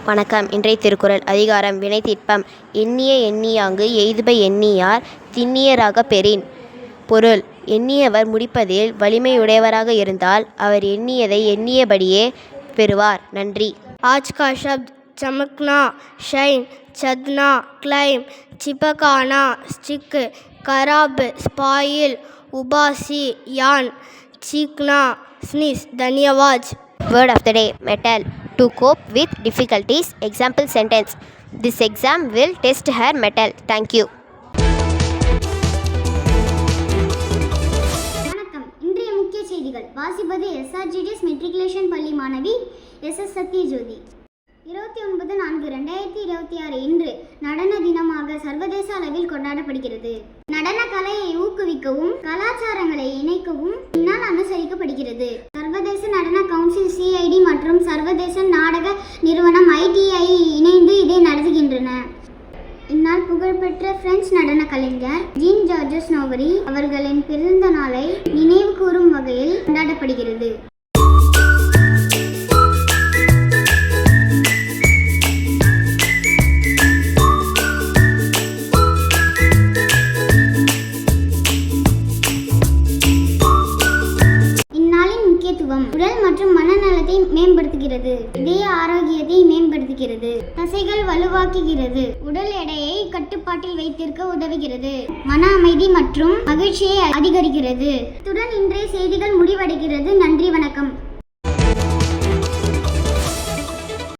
வணக்கம். இன்றைய திருக்குறள். அதிகாரம் வினைத்திட்பம். எண்ணிய எண்ணியாங்கு எய்துப எண்ணியார் திண்ணியராகப் பெறின். பொருள்: எண்ணியவர் முடிப்பதில் வலிமையுடையவராக இருந்தால் அவர் எண்ணியதை எண்ணியபடியே பெறுவார். நன்றி. आज का शब्द चमकना, शाइन, चदना, क्लाइम, चिपकाना, स्टिक, खराब, स्पॉइल, उबासी, यान, चीखना, स्नीज. धन्यवाद. Word of the day: metal. To cope with difficulties. Example sentence: This exam will test her mettle. Thank you. வணக்கம். இன்றைய முக்கிய செய்திகள் வாசிப்பது SRGDS மெட்ரிகுலேஷன் பள்ளி மாணவி SS சத்யஜோதி. 29/4/2026 இன்று நடன தினமாக சர்வதேச அளவில் கொண்டாடப்படுகிறது. நடன கலையை ஊக்குவிக்கவும் கலாச்சாரங்களை இணைக்கவும் இந்நாள் அனுசரிக்கப்படுகிறது. சர்வதேச நடன கவுன்சில் CID மற்றும் சர்வதேச நாடக நிறுவனம் ITI இணைந்து இதை நடத்துகின்றன. இந்நாள் புகழ்பெற்ற பிரெஞ்சு நடன கலைஞர் ஜீன் ஜார்ஜஸ் நோவரி அவர்களின் பிறந்த நாளை நினைவு கூறும் வகையில் கொண்டாடப்படுகிறது. உடல் மற்றும் மனநலத்தை மேம்படுத்துகிறது. இதய ஆரோக்கியத்தை மேம்படுத்துகிறது. தசைகள் வலுவாக்குகிறது. உடல் எடையை கட்டுப்பாட்டில் வைத்திருக்க உதவுகிறது. மன அமைதி மற்றும் மகிழ்ச்சியை அதிகரிக்கிறது. இத்துடன் இன்றைய செய்திகள் முடிவடைகிறது. நன்றி, வணக்கம்.